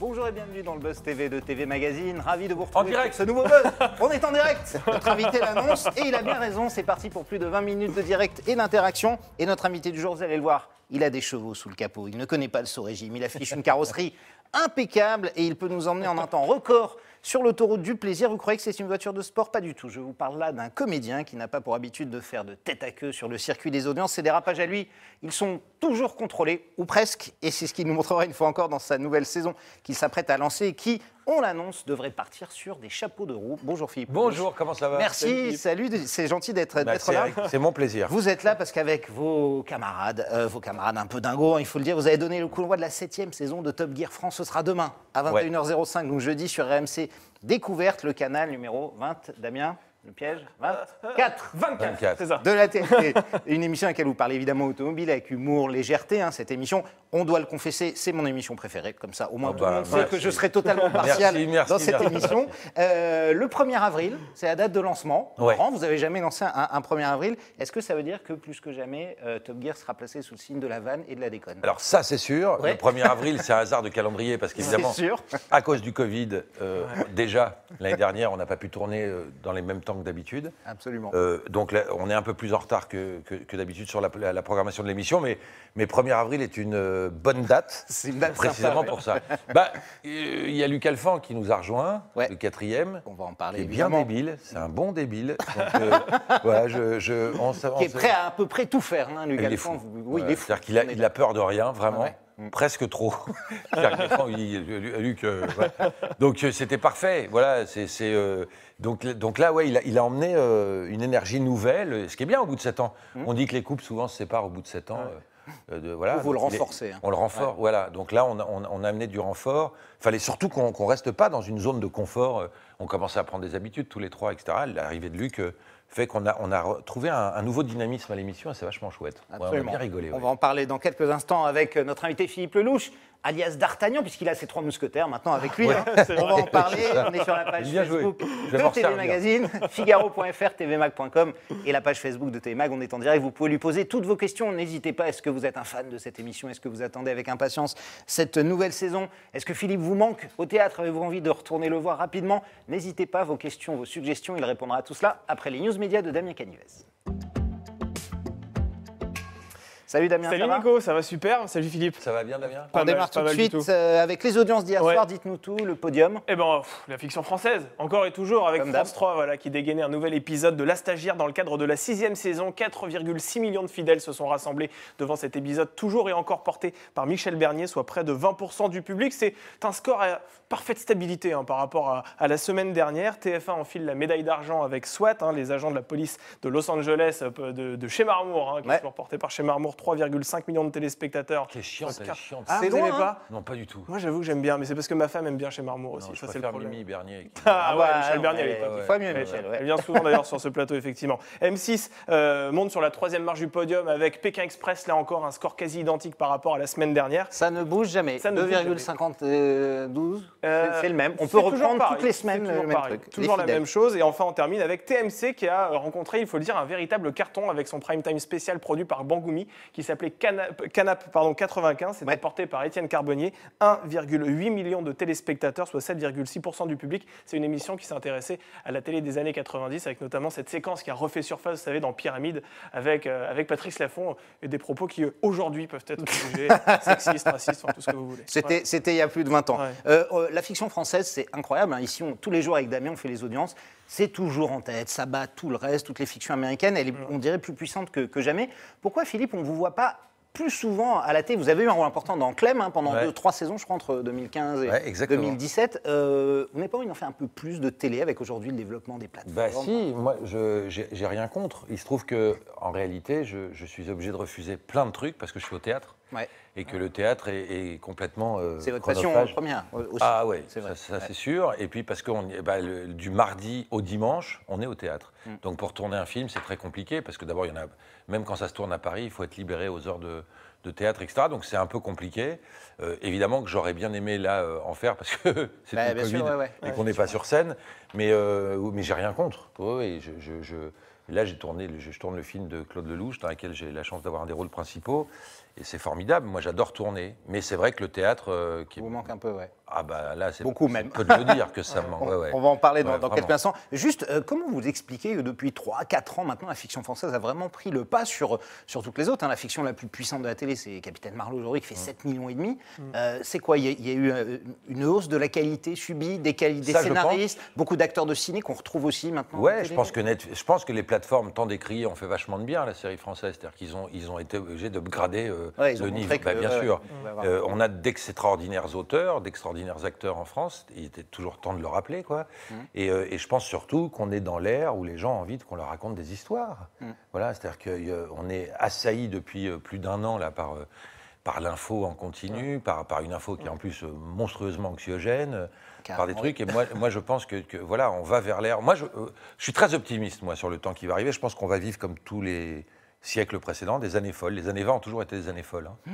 Bonjour et bienvenue dans le Buzz TV de TV Magazine. Ravi de vous retrouver En direct. pour ce nouveau Buzz. On est en direct. Notre invité l'annonce et il a bien raison. C'est parti pour plus de 20 minutes de direct et d'interaction. Et notre invité du jour, vous allez le voir, il a des chevaux sous le capot. Il ne connaît pas le saut régime. Il affiche une carrosserie impeccable et il peut nous emmener en un temps record sur l'autoroute du plaisir. Vous croyez que c'est une voiture de sport? Pas du tout. Je vous parle là d'un comédien qui n'a pas pour habitude de faire de tête à queue sur le circuit des audiences. Ses dérapages à lui, ils sont toujours contrôlés, ou presque. Et c'est ce qu'il nous montrera une fois encore dans sa nouvelle saison qu'il s'apprête à lancer et qui, on l'annonce, devrait partir sur des chapeaux de roue. Bonjour Philippe. Bonjour, comment ça va? Merci, salut, c'est gentil d'être là. C'est mon plaisir. Vous êtes là parce qu'avec vos camarades un peu dingos, il faut le dire, vous avez donné le coup d'envoi de la 7e saison de Top Gear France. Ce sera demain à 21h05, donc jeudi sur RMC Découverte, le canal numéro 20. Damien, le piège 24. C'est ça. De la TNT. Une émission à laquelle vous parlez évidemment automobile avec humour, légèreté. Cette émission, on doit le confesser, c'est mon émission préférée. Comme ça, au moins tout le monde sait que je serai totalement partial dans cette émission. Le 1er avril, c'est la date de lancement. Ouais. Vous n'avez jamais lancé un 1er avril. Est-ce que ça veut dire que plus que jamais, Top Gear sera placé sous le signe de la vanne et de la déconne? Alors ça, c'est sûr. Ouais. Le 1er avril, c'est un hasard de calendrier parce qu'évidemment, C'est sûr. à cause du Covid, déjà, l'année dernière, on n'a pas pu tourner dans les mêmes temps que d'habitude. Absolument. Donc là, on est un peu plus en retard que d'habitude sur la programmation de l'émission, mais 1er avril est une bonne date, C'est une date précisément sympa, pour ça. Il y a Luc Alphand qui nous a rejoint, le 4e. On va en parler Qui est bien évidemment. débile, c'est un bon débile. Donc, voilà, Qui est prêt à peu près tout faire, Luc Il est Alphand. fou. Oui, il est fou. C'est-à-dire qu'il a peur de rien, vraiment. Ouais. Presque trop. Luc, donc c'était parfait. Voilà, donc là, ouais, il a emmené une énergie nouvelle, ce qui est bien au bout de 7 ans. On dit que les couples souvent se séparent au bout de 7 ans. Voilà. Vous le renforcez. On le renforce, voilà. Donc là, on a amené du renfort. Il fallait surtout qu'on ne reste pas dans une zone de confort. On commençait à prendre des habitudes tous les trois, etc. L'arrivée de Luc fait qu'on a trouvé un nouveau dynamisme à l'émission et c'est vachement chouette. Ouais, on a bien rigolé. On va en parler dans quelques instants avec notre invité Philippe Lelouch, alias D'Artagnan, puisqu'il a ses 3 mousquetaires maintenant avec lui. On va en parler. On est sur la page Bien joué. Facebook Je vais de m'en TV servir. Magazine, Figaro.fr, tvmag.com et la page Facebook de TV Mag. On est en direct. Vous pouvez lui poser toutes vos questions. N'hésitez pas. Est-ce que vous êtes un fan de cette émission? Est-ce que vous attendez avec impatience cette nouvelle saison? Est-ce que Philippe vous manque au théâtre? Avez-vous envie de retourner le voir rapidement? N'hésitez pas. Vos questions, vos suggestions, il répondra à tout cela après les news médias de Damien Canivez. Salut Damien, ça salut va? Nico, ça va super. Salut Philippe. Ça va bien, Damien? On démarre tout de suite avec les audiences d'hier soir. Dites-nous tout, le podium. Eh ben, la fiction française, encore et toujours, avec Comme France 3, qui dégainait un nouvel épisode de La Stagiaire dans le cadre de la 6e saison. 4,6 millions de fidèles se sont rassemblés devant cet épisode, toujours et encore porté par Michel Bernier, soit près de 20% du public. C'est un score à parfaite stabilité par rapport à la semaine dernière. TF1 enfile la médaille d'argent avec SWAT, les agents de la police de Los Angeles, de chez Marmour, qui sont portés par chez Marmour. 3,5 millions de téléspectateurs. C'est chiant, c'est chiant. Ah, C'est vous loin, aimez pas? Non, pas du tout. Moi, j'avoue que j'aime bien, mais c'est parce que ma femme aime bien chez Marmour aussi. Non, Ça, je c'est le préfère problème. Mimi Bernier. Michel Bernier, elle est top. Il faut mieux, Michel. Elle vient souvent d'ailleurs sur ce plateau, effectivement. M6 monte sur la 3e marche du podium avec Pékin Express, là encore, un score quasi identique par rapport à la semaine dernière. Ça ne bouge jamais. Ça ne bouge jamais. 2,52, c'est le même. On peut reprendre toutes les semaines le même truc. Toujours la même chose. Et enfin, on termine avec TMC qui a rencontré, il faut le dire, un véritable carton avec son prime time spécial produit par Bangoumi qui s'appelait Canap 95. C'était porté par Étienne Carbonnier. 1,8 million de téléspectateurs, soit 7,6% du public. C'est une émission qui s'est intéressée à la télé des années 90 avec notamment cette séquence qui a refait surface, vous savez, dans Pyramide avec Patrice Laffont et des propos qui aujourd'hui peuvent être jugés sexistes, racistes, tout ce que vous voulez. C'était il y a plus de 20 ans. Ouais. La fiction française, c'est incroyable. Ici, tous les jours avec Damien, on fait les audiences. C'est toujours en tête, ça bat tout le reste, toutes les fictions américaines. Elle est, on dirait, plus puissante que jamais. Pourquoi, Philippe, on ne vous voit pas plus souvent à la télé? Vous avez eu un rôle important dans Clem pendant 2-3 saisons, je crois, entre 2015 et 2017. Vous n'avez pas envie d'en faire un peu plus de télé avec aujourd'hui le développement des plateformes? Bah si, moi, j'ai rien contre. Il se trouve qu'en réalité, je suis obligé de refuser plein de trucs parce que je suis au théâtre. Ouais. Et que le théâtre est complètement c'est votre passion première aussi. Ah ouais, c'est vrai. Ça c'est sûr. Et puis parce que du mardi au dimanche, on est au théâtre. Donc pour tourner un film, c'est très compliqué parce que d'abord, il y en a, même quand ça se tourne à Paris, il faut être libéré aux heures de théâtre, etc. Donc c'est un peu compliqué. Évidemment que j'aurais bien aimé là en faire parce que c'est le Covid et qu'on n'est pas sur scène. Mais j'ai rien contre. Et là, je tourne le film de Claude Lelouch dans lequel j'ai la chance d'avoir un des rôles principaux. Et c'est formidable. Moi, j'adore tourner. Mais c'est vrai que le théâtre... Vous manque un peu, ouais. Ah bah là, c'est beaucoup même. peu de le dire que ça me manque. On va en parler dans vraiment. quelques instants. Juste, comment vous expliquez que depuis 3-4 ans maintenant, la fiction française a vraiment pris le pas sur toutes les autres, hein. La fiction la plus puissante de la télé, c'est Capitaine Marlowe aujourd'hui, qui fait 7,5 millions. C'est quoi? Il y a eu une hausse de la qualité subie, des scénaristes, beaucoup d'acteurs de ciné qu'on retrouve aussi maintenant. Ouais, je pense que les plateformes, tant décriées, ont fait vachement de bien la série française. C'est-à-dire qu'ils ont été obligés d'upgrader le niveau. Bien sûr. On a d'extraordinaires auteurs, d'extraordinaires acteurs en France. Il était toujours temps de le rappeler, quoi. Et je pense surtout qu'on est dans l'ère où les gens ont envie qu'on leur raconte des histoires. Voilà, c'est-à-dire qu'on est assailli depuis plus d'1 an là par l'info en continu, par une info qui est en plus monstrueusement anxiogène, par des trucs. Et moi, je pense que voilà, on va vers l'ère. Moi, je suis très optimiste, moi, sur le temps qui va arriver. Je pense qu'on va vivre comme tous les siècles précédents, des années folles. Les années 20 ont toujours été des années folles. Hein.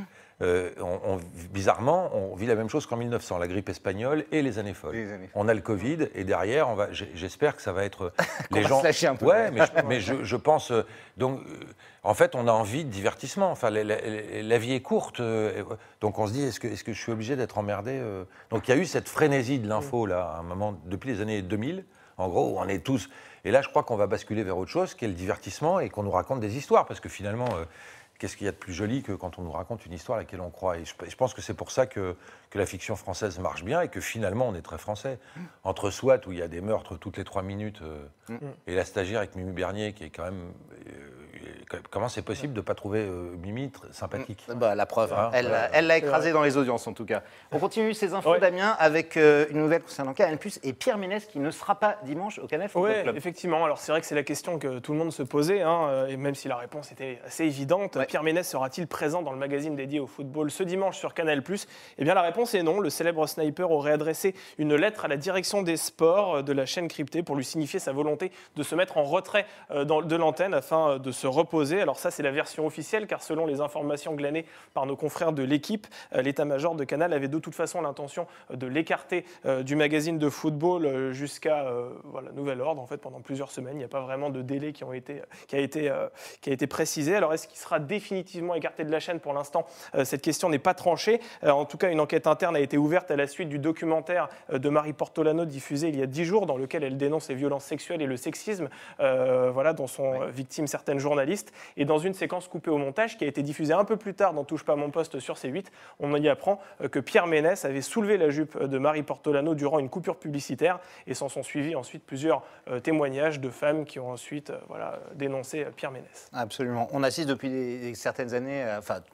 Bizarrement, on vit la même chose qu'en 1900, la grippe espagnole et les années folles. On a le Covid et derrière, j'espère que ça va être les gens. Se lâcher un peu. Ouais, mais je pense. Donc, en fait, on a envie de divertissement. Enfin, la vie est courte, donc on se dit est-ce que je suis obligé d'être emmerdé Donc, il y a eu cette frénésie de l'info là, à un moment depuis les années 2000. En gros, on est tous. Et là, je crois qu'on va basculer vers autre chose, qui est le divertissement et qu'on nous raconte des histoires, parce que finalement. Qu'est-ce qu'il y a de plus joli que quand on nous raconte une histoire à laquelle on croit? Et je pense que c'est pour ça que la fiction française marche bien et que finalement on est très français. Entre SWAT, où il y a des meurtres toutes les 3 minutes, et La Stagiaire avec Mimi Bernier, qui est quand même... comment c'est possible de ne pas trouver Mimi sympathique? La preuve, hein. Elle l'a écrasé dans les audiences en tout cas. On continue ces infos, Damien, avec une nouvelle concernant Canal+, et Pierre Ménès qui ne sera pas dimanche au Canal Football Club. Oui, effectivement. Alors c'est vrai que c'est la question que tout le monde se posait, hein, et même si la réponse était assez évidente, Pierre Ménès sera-t-il présent dans le magazine dédié au football ce dimanche sur Canal+? Eh bien la réponse est non. Le célèbre sniper aurait adressé une lettre à la direction des sports de la chaîne cryptée pour lui signifier sa volonté de se mettre en retrait de l'antenne afin de se reposer. Alors ça, c'est la version officielle, car selon les informations glanées par nos confrères de l'équipe, l'état-major de Canal avait de toute façon l'intention de l'écarter du magazine de football jusqu'à nouvel ordre. En fait, pendant plusieurs semaines, il n'y a pas vraiment de délai qui a été précisé. Alors, est-ce qu'il sera définitivement écarté de la chaîne? Pour l'instant, cette question n'est pas tranchée. En tout cas, une enquête interne a été ouverte à la suite du documentaire de Marie Portolano diffusé il y a 10 jours, dans lequel elle dénonce les violences sexuelles et le sexisme dont sont victimes certaines journalistes. Et dans une séquence coupée au montage qui a été diffusée un peu plus tard dans Touche pas à mon poste sur C8, on y apprend que Pierre Ménès avait soulevé la jupe de Marie Portolano durant une coupure publicitaire, et s'en sont suivis ensuite plusieurs témoignages de femmes qui ont ensuite dénoncé Pierre Ménès. Absolument. On assiste depuis certaines années,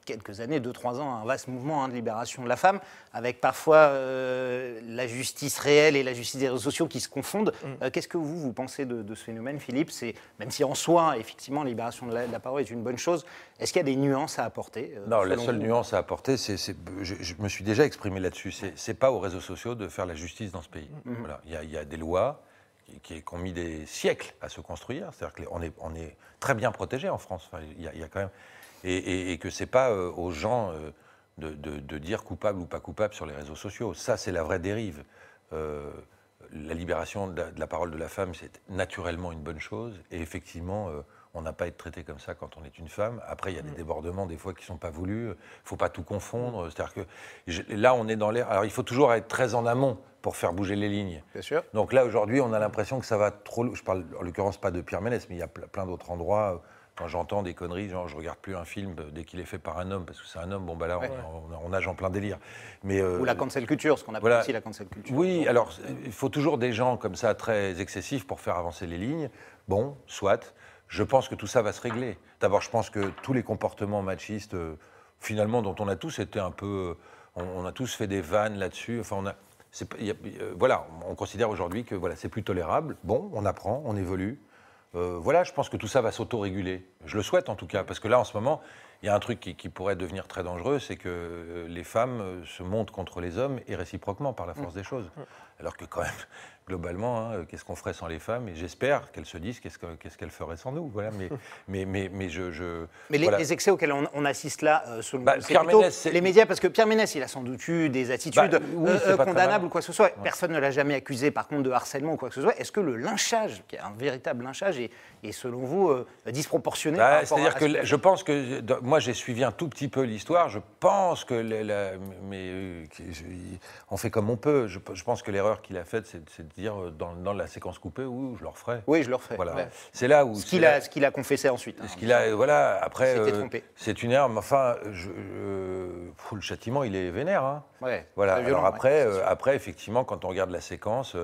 quelques années, 2-3 ans, à un vaste mouvement de libération de la femme, avec parfois la justice réelle et la justice des réseaux sociaux qui se confondent. Qu'est-ce que vous pensez de ce phénomène, Philippe? Même si en soi, effectivement, la libération de la parole est une bonne chose, est-ce qu'il y a des nuances à apporter? Non, la seule nuance à apporter, je me suis déjà exprimé là-dessus, c'est pas aux réseaux sociaux de faire la justice dans ce pays. Voilà. Il y a des lois qui ont mis des siècles à se construire, c'est-à-dire qu'on est très bien protégés en France. Enfin, il y a quand même... Et que c'est pas aux gens de dire coupable ou pas coupable sur les réseaux sociaux. Ça, c'est la vraie dérive. La libération de la parole de la femme, c'est naturellement une bonne chose. Et effectivement, on n'a pas à être traité comme ça quand on est une femme. Après, il y a des débordements, des fois, qui ne sont pas voulus. Il ne faut pas tout confondre. C'est-à-dire que là, on est dans l'ère... Alors, il faut toujours être très en amont pour faire bouger les lignes. Bien sûr. Donc là, aujourd'hui, on a l'impression que ça va trop... Je parle, en l'occurrence, pas de Pierre Ménès, mais il y a plein d'autres endroits... Quand j'entends des conneries, genre je regarde plus un film dès qu'il est fait par un homme, parce que c'est un homme, bon bah là on nage en plein délire. Mais, ou la cancel culture, ce qu'on appelle aussi la cancel culture. Oui, alors il faut toujours des gens comme ça très excessifs pour faire avancer les lignes. Bon, soit. Je pense que tout ça va se régler. D'abord, je pense que tous les comportements machistes, finalement, dont on a tous été un peu... On a tous fait des vannes là-dessus. Enfin, on considère aujourd'hui que c'est plus tolérable. Bon, on apprend, on évolue. Je pense que tout ça va s'auto-réguler. Je le souhaite en tout cas, parce que là, en ce moment, il y a un truc qui pourrait devenir très dangereux, c'est que les femmes se montent contre les hommes et réciproquement par la force des choses. Alors que quand même, globalement, hein, qu'est-ce qu'on ferait sans les femmes? Et j'espère qu'elles se disent qu'est-ce qu'elles feraient sans nous. Voilà. Mais voilà. les excès auxquels on assiste là, selon Bah, vous, c'est Pierre plutôt Ménès, les médias, parce que Pierre Ménès, il a sans doute eu des attitudes oui, c'est pas très condamnables mal. ou quoi que ce soit. Personne ne l'a jamais accusé, par contre, de harcèlement ou quoi que ce soit. Est-ce que le lynchage, qui est un véritable lynchage, est selon vous disproportionné par rapport C'est-à-dire à que ce qu'il je pense que moi j'ai suivi un tout petit peu l'histoire. Je pense que on fait comme on peut. Je pense que l'erreur qu'il a faite, c'est de dire dans la séquence coupée, je le referai. Oui, je le refais. Voilà. Ouais. C'est là où Ce qu'il a confessé ensuite. Ce qu'il a, voilà. Après, Il s'était trompé. c'est une erreur. Mais enfin, le châtiment, il est vénère. Hein. Ouais, Voilà. c'est violent, Alors après, ouais, c'est sûr. après, effectivement, quand on regarde la séquence,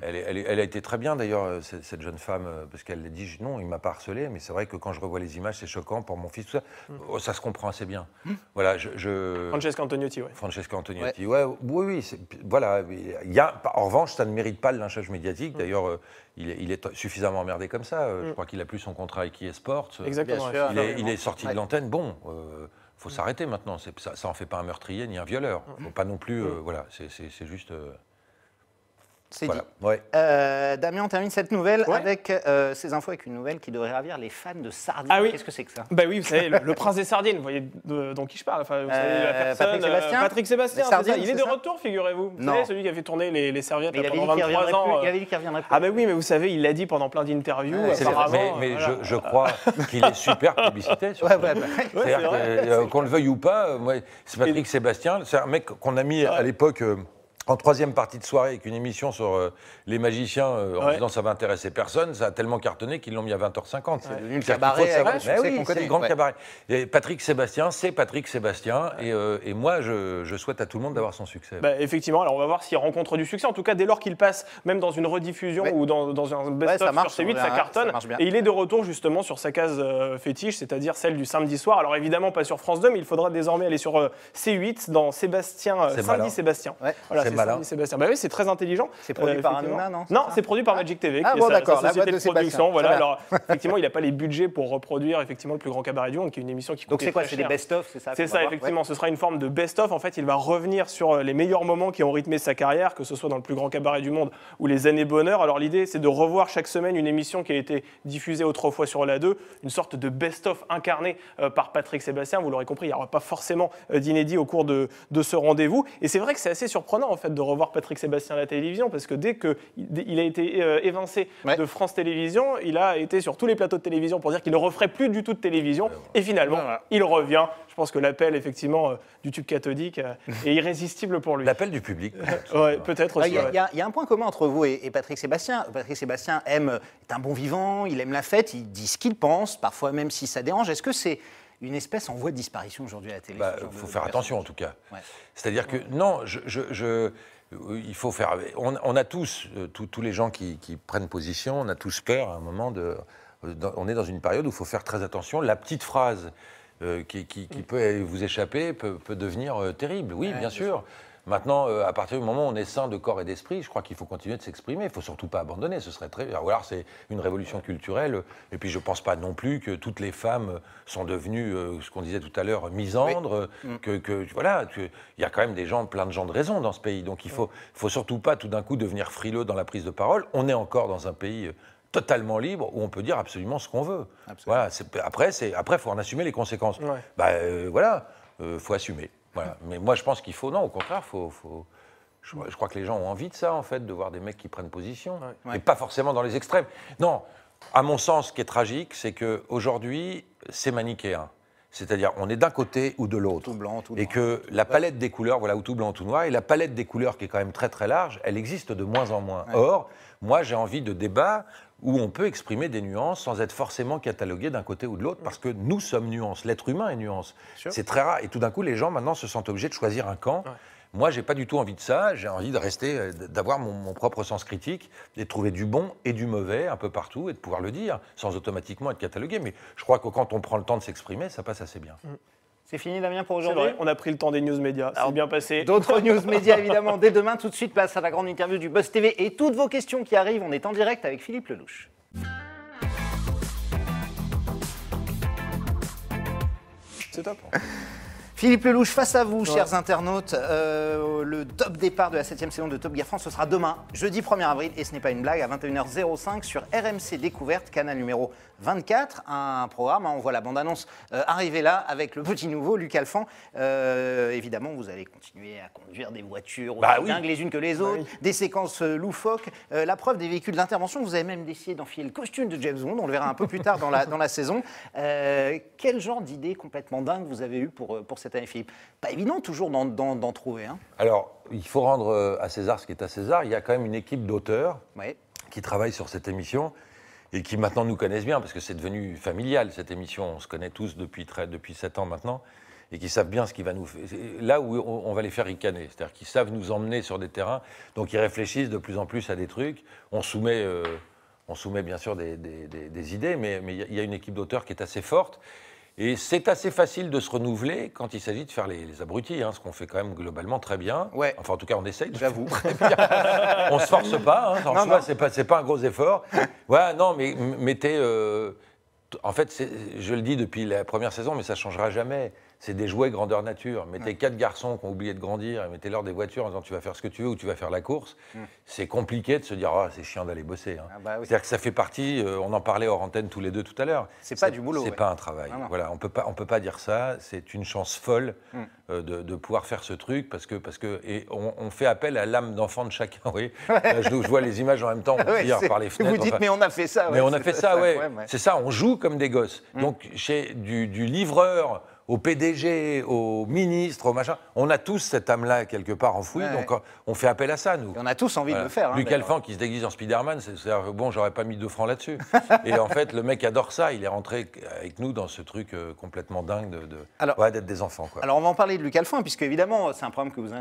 elle a été très bien d'ailleurs cette jeune femme, parce qu'elle a dit non, il m'a pas harcelé, mais c'est vrai que quand je revois les images, c'est choquant pour mon fils, tout ça. Ça se comprend assez bien. Voilà. Francesca Antoniotti, ouais. Francesca Antoniotti, oui, voilà. En revanche, ça ne mérite pas le lynchage médiatique. D'ailleurs, il est suffisamment emmerdé comme ça. Je crois qu'il a plus son contrat avec eSports. Exactement. Bien sûr. Il est sorti de l'antenne. Bon, faut s'arrêter maintenant. Ça en fait pas un meurtrier ni un violeur. Faut pas non plus. Voilà, c'est juste. C'est voilà. dit. Ouais. Damien, on termine cette nouvelle Ouais. avec ces infos, avec une nouvelle qui devrait ravir les fans de sardines. Ah oui. Qu'est-ce que c'est que ça? Bah oui, vous savez, le prince des sardines, vous voyez dont qui je parle. Enfin, vous savez, la personne, Patrick Sébastien. Patrick Sébastien, Les c'est ça. sardines, Il est c'est de ça retour, figurez-vous. Vous Non. savez, celui qui avait tourné les serviettes Mais il avait pendant dit qu'il 23 reviendrait ans. plus. Il avait dit qu'il reviendrait plus. Ah bah oui, mais vous savez, il l'a dit pendant plein d'interviews. Ouais, apparemment, Mais voilà. je crois qu'il est super publicité. Sur Ouais, ce- ouais, bah, C'est-à-dire que, qu'on le veuille ou pas, c'est Patrick Sébastien. C'est un mec qu'on a mis à l'époque en troisième partie de soirée avec une émission sur les magiciens en disant ça va intéresser personne. Ça a tellement cartonné qu'ils l'ont mis à 20h50. C'est devenu le cabaret avec le succès qu'on c'est connaît. le grand Ouais. cabaret. Et Patrick Sébastien, c'est Patrick Sébastien. Et moi, je souhaite à tout le monde d'avoir son succès. Bah, effectivement, alors on va voir s'il rencontre du succès. En tout cas, dès lors qu'il passe, même dans une rediffusion Ouais. ou dans un best-of ça marche, sur C8, on ça verra, cartonne. ça marche bien. Et il est de retour justement sur sa case fétiche, c'est-à-dire celle du samedi soir. Alors évidemment, pas sur France 2, mais il faudra désormais aller sur C8 dans Sébastien, C'est Samedi malin. Sébastien. Ouais. Voilà, C'est malin. Samedi Sébastien. Bah oui, c'est très intelligent. C'est produit par effectivement. Hanouna, non, c'est Non, ça c'est produit par Magic TV, Ah qui bon, est d'accord, sa la société boîte de de Sébastien. production. Voilà. Très bien. Alors effectivement, il n'a pas les budgets pour reproduire effectivement le plus grand cabaret du monde, qui est une émission qui coûte Donc c'est quoi? très C'est des cher. best-of, c'est ça? C'est qu'on va ça, voir effectivement. Ce sera une forme de best-of. En fait, il va revenir sur les meilleurs moments qui ont rythmé sa carrière, que ce soit dans le plus grand cabaret du monde ou les années bonheur. Alors l'idée, c'est de revoir chaque semaine une émission qui a été diffusée autrefois sur la 2, une sorte de best-of incarné par Patrick Sébastien. Vous l'aurez compris, il n'y aura pas forcément d'inédit au cours de ce rendez-vous. Et c'est vrai que c'est assez surprenant en fait de revoir Patrick Sébastien à la télévision, parce que dès qu'il a été évincé de France Télévisions, il a été sur tous les plateaux de télévision pour dire qu'il ne referait plus du tout de télévision. Et finalement, il revient. Je pense que l'appel, effectivement, du tube cathodique est irrésistible pour lui. L'appel du public. Ouais, peut-être Il aussi. y, ouais. y a un point commun entre vous et Patrick Sébastien. Patrick Sébastien est un bon vivant, il aime la fête, il dit ce qu'il pense, parfois même si ça dérange. Est-ce que c'est une espèce en voie de disparition aujourd'hui à la télé? Il faut faire attention en tout cas. Ouais. C'est-à-dire que non, il faut faire. On a tous, tous les gens qui prennent position, on a tous peur à un moment on est dans une période où il faut faire très attention. La petite phrase qui peut vous échapper peut devenir terrible. Oui, bien sûr. Maintenant, à partir du moment où on est sain de corps et d'esprit, je crois qu'il faut continuer de s'exprimer. Il ne faut surtout pas abandonner. Ce serait très. Ou alors, c'est une révolution culturelle. Et puis, je ne pense pas non plus que toutes les femmes sont devenues, ce qu'on disait tout à l'heure, misandres. Voilà, il y a quand même plein de gens de raison dans ce pays. Donc, il faut surtout pas tout d'un coup devenir frileux dans la prise de parole. On est encore dans un pays totalement libre où on peut dire absolument ce qu'on veut. Voilà, après, il faut en assumer les conséquences. Ouais. Faut assumer. Voilà. Mais moi, je pense qu'il faut, non, au contraire, je crois que les gens ont envie de ça, en fait, de voir des mecs qui prennent position, et pas forcément dans les extrêmes. Non, à mon sens, ce qui est tragique, c'est qu'aujourd'hui, c'est manichéen. C'est-à-dire, on est d'un côté ou de l'autre. Tout blanc, tout et noir. que la palette des couleurs, voilà, ou tout blanc, tout noir, et la palette des couleurs qui est quand même très très large, elle existe de moins en moins. Or, moi, j'ai envie de débats où on peut exprimer des nuances sans être forcément catalogué d'un côté ou de l'autre, parce que nous sommes nuances, l'être humain est nuance. C'est très rare, et tout d'un coup, les gens maintenant se sentent obligés de choisir un camp. Moi, j'ai pas du tout envie de ça, j'ai envie de rester, d'avoir mon propre sens critique, et de trouver du bon et du mauvais un peu partout, et de pouvoir le dire, sans automatiquement être catalogué. Mais je crois que quand on prend le temps de s'exprimer, ça passe assez bien. C'est fini, Damien, pour C'est aujourd'hui? vrai, on a pris le temps des news médias, c'est bien passé. D'autres news médias, évidemment, dès demain. Tout de suite, place à la grande interview du Buzz TV. Et toutes vos questions qui arrivent, on est en direct avec Philippe Lelouch. C'est top. Philippe Lelouch, face à vous, chers internautes. Le top départ de la 7e saison de Top Gear France, ce sera demain, jeudi 1er avril, et ce n'est pas une blague, à 21h05 sur RMC Découverte, canal numéro 24. Un programme, on voit la bande-annonce arriver là avec le petit nouveau, Luc Alphand. Évidemment, vous allez continuer à conduire des voitures aussi dingues les unes que les autres, des séquences loufoques. La preuve des véhicules d'intervention, vous avez même décidé d'enfiler le costume de James Bond, on le verra un peu plus tard dans la saison. Quel genre d'idée complètement dingue vous avez eu pour cette année, Philippe? Pas évident toujours d'en trouver. Hein. Alors, il faut rendre à César ce qui est à César. Il y a quand même une équipe d'auteurs qui travaille sur cette émission et qui maintenant nous connaissent bien, parce que c'est devenu familial, cette émission. On se connaît tous depuis 7 ans maintenant, et qui savent bien ce qui va nous faire. Là où on va les faire ricaner, c'est-à-dire qu'ils savent nous emmener sur des terrains, donc ils réfléchissent de plus en plus à des trucs. On soumet bien sûr des idées, mais il y a une équipe d'auteurs qui est assez forte. Et c'est assez facile de se renouveler quand il s'agit de faire les abrutis, ce qu'on fait quand même globalement très bien. Ouais. Enfin, en tout cas, on essaye. J'avoue. On ne se force pas. C'est pas un gros effort. Ouais, non, mais mettez... en fait, je le dis depuis la première saison, mais ça ne changera jamais. C'est des jouets grandeur nature. Mettez 4 garçons qui ont oublié de grandir et mettez-leur des voitures en disant tu vas faire ce que tu veux ou tu vas faire la course. C'est compliqué de se dire c'est chiant d'aller bosser. C'est-à-dire que ça fait partie, on en parlait hors antenne tous les deux tout à l'heure. C'est pas du boulot. C'est pas un travail. Voilà, on peut pas dire ça. C'est une chance folle de pouvoir faire ce truc parce que et on fait appel à l'âme d'enfant de chacun. Oui. Là, je vois les images en même temps par les fenêtres. Vous dites mais on a fait ça. Mais on a fait ça, C'est ça, on joue comme des gosses. Donc chez du livreur au PDG, au ministre, au machin. On a tous cette âme-là quelque part enfouie, donc on fait appel à ça, nous. Et on a tous envie de le faire. Luc Alphand qui se déguise en Spider-Man, c'est-à-dire, bon, j'aurais pas mis 2 francs là-dessus. Et en fait, le mec adore ça, il est rentré avec nous dans ce truc complètement dingue d'être des enfants. Quoi. Alors, on va en parler de Luc Alphand, puisque évidemment, c'est un programme que vous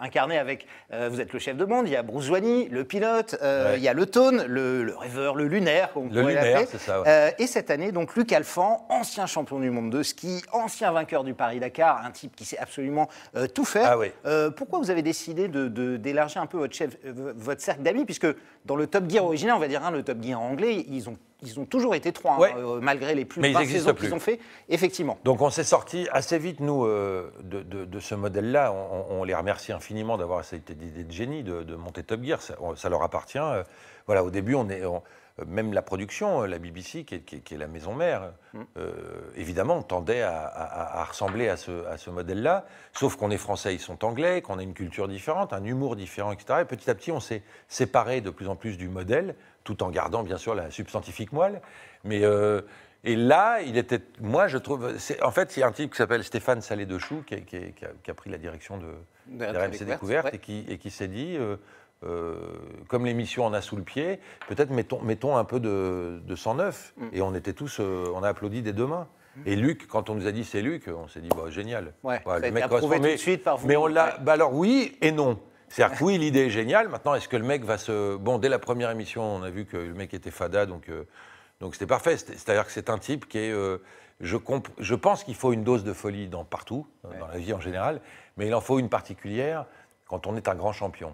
incarnez avec, vous êtes le chef de bande, il y a Bruce Joigny, le pilote, il y a le Tone, le rêveur, le lunaire, comme le lunaire, c'est ça. Et cette année, donc, Luc Alphand, ancien champion du monde de ski, ancien vainqueur du Paris-Dakar, un type qui sait absolument tout faire. Pourquoi vous avez décidé d'élargir un peu votre cercle d'amis, puisque dans le Top Gear original, on va dire le Top Gear anglais, ils ont toujours été 3, malgré les plus de 20 saisons qu'ils ont fait, effectivement. Donc on s'est sortis assez vite, nous, de ce modèle-là. On les remercie infiniment d'avoir cette idée de génie de monter Top Gear. Ça leur appartient. Voilà, au début, même la production, la BBC, qui est la maison mère, évidemment, tendait à ressembler à ce modèle-là, sauf qu'on est français, ils sont anglais, qu'on a une culture différente, un humour différent, etc. Et petit à petit, on s'est séparé de plus en plus du modèle, tout en gardant, bien sûr, la substantifique moelle. Mais, et là, moi, je trouve... En fait, il y a un type qui s'appelle Stéphane Salé-Dechoux, qui a pris la direction de RMC Découverte, et qui s'est dit... comme l'émission en a sous le pied, peut-être mettons un peu de sang neuf. Et on était tous, on a applaudi des 2 mains. Et Luc, quand on nous a dit c'est Luc, on s'est dit génial. Le mec approuvé tout de suite par vous. Mais on l'a. Alors oui et non. C'est-à-dire que oui, l'idée est géniale. Maintenant, est-ce que le mec va se... Bon, dès la première émission, on a vu que le mec était fada, donc c'était parfait. C'est-à-dire que c'est un type qui est... je pense qu'il faut une dose de folie partout, dans la vie en général, mais il en faut une particulière quand on est un grand champion.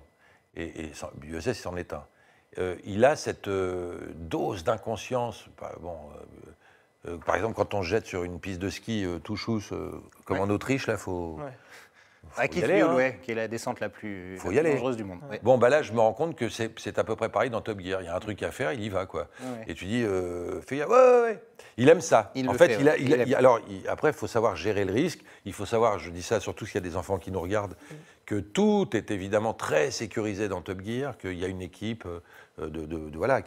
Et USS c'en est un. Il a cette dose d'inconscience. Par exemple, quand on se jette sur une piste de ski tout chousse, comme en Autriche, là, faut y aller, qui est la descente la plus dangereuse du monde. Bon, là, je me rends compte que c'est à peu près pareil dans Top Gear. Il y a un truc à faire, il y va, quoi. Et tu dis, fais gaffe, Il aime ça. Après, il faut savoir gérer le risque. Il faut savoir, je dis ça surtout s'il y a des enfants qui nous regardent, que tout est évidemment très sécurisé dans Top Gear, qu'il y a une équipe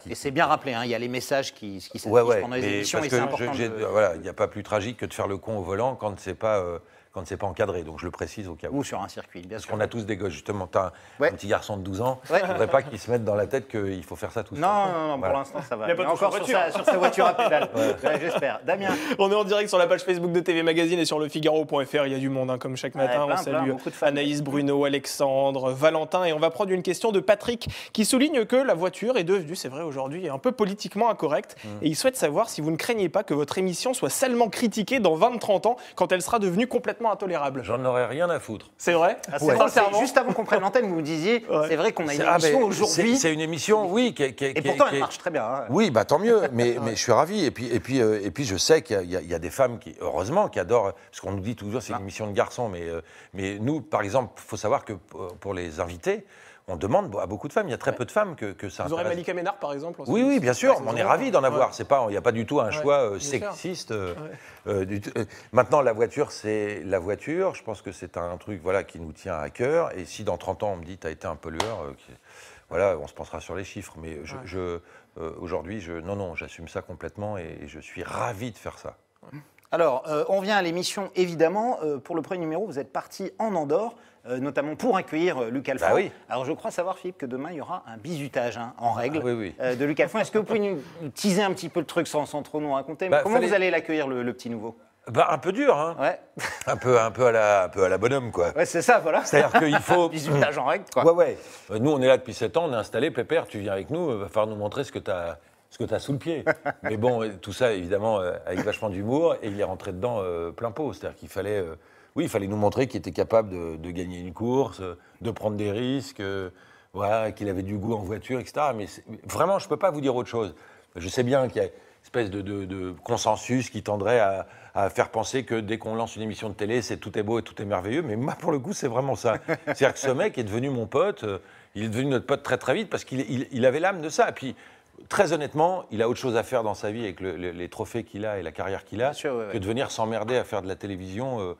Et c'est bien rappelé, il y a les messages qui s'affichent pendant les émissions, et c'est important. Il n'y a pas plus tragique que de faire le con au volant quand c'est pas encadré, donc je le précise au cas où. Ou sur un circuit, bien sûr. Parce qu'on a tous des gosses, justement. Tu as un petit garçon de 12 ans, je ne voudrais pas qu'il se mette dans la tête qu'il faut faire ça tout seul. Non, pour l'instant, ça va. Il n'y a pas encore sur sa voiture à pédale. J'espère. Damien. On est en direct sur la page Facebook de TV Magazine et sur lefigaro.fr. Il y a du monde, comme chaque matin. On salue Anaïs, Bruno, Alexandre, Valentin. Et on va prendre une question de Patrick qui souligne que la voiture est devenue, c'est vrai aujourd'hui, un peu politiquement incorrecte. Et il souhaite savoir si vous ne craignez pas que votre émission soit salement critiquée dans 20-30 ans quand elle sera devenue complètement complètement intolérable. J'en aurais rien à foutre. C'est vrai? Ah, c'est Sans vrai, le serment. juste avant qu'on prenne l'antenne, vous me disiez, c'est vrai qu'on a une Ah, émission mais aujourd'hui. C'est une émission, oui, Et pourtant, elle marche très bien. Hein. Oui, bah tant mieux, mais je suis ravi. Et puis je sais qu'il y a des femmes qui, heureusement, qui adorent, parce qu'on nous dit toujours c'est une émission de garçons, mais nous, par exemple, il faut savoir que pour les invités, on demande à beaucoup de femmes. Il y a très peu de femmes que ça Vous aurez intéresse. Malika Ménard, par exemple? Oui, bien sûr, on est ravis d'en avoir. Il n'y a pas du tout un choix bien sexiste. Maintenant, la voiture, c'est la voiture. Je pense que c'est un truc qui nous tient à cœur. Et si dans 30 ans, on me dit, tu as été un pollueur, on se pensera sur les chiffres. Mais aujourd'hui, non, j'assume ça complètement et je suis ravi de faire ça. Alors, on vient à l'émission, évidemment. Pour le premier numéro, vous êtes parti en Andorre, notamment pour accueillir Luc Alphand. Bah oui. Alors, je crois savoir, Philippe, que demain, il y aura un bisutage en règle oui. de Luc Alphand. Est-ce que vous pouvez nous teaser un petit peu le truc sans trop nous raconter? Comment vous allez l'accueillir, le petit nouveau? Un peu dur, hein. Ouais. un peu à la bonhomme, quoi. Ouais, c'est ça, voilà. C'est-à-dire qu'il faut... Bisutage en règle, quoi. Ouais. Nous, on est là depuis 7 ans, on est installé. Pépère, tu viens avec nous, il va falloir nous montrer ce que tu as sous le pied. Mais bon, tout ça, évidemment, avec vachement d'humour, et il est rentré dedans plein pot. C'est-à-dire qu'il fallait... il fallait nous montrer qu'il était capable de gagner une course, de prendre des risques, qu'il avait du goût en voiture, etc. Mais vraiment, je ne peux pas vous dire autre chose. Je sais bien qu'il y a une espèce de consensus qui tendrait à faire penser que dès qu'on lance une émission de télé, tout est beau et tout est merveilleux. Mais moi, pour le coup, c'est vraiment ça. C'est-à-dire que ce mec est devenu mon pote, il est devenu notre pote très très vite parce qu'il avait l'âme de ça. Et puis, très honnêtement, il a autre chose à faire dans sa vie avec les trophées qu'il a et la carrière qu'il a que de venir s'emmerder à faire de la télévision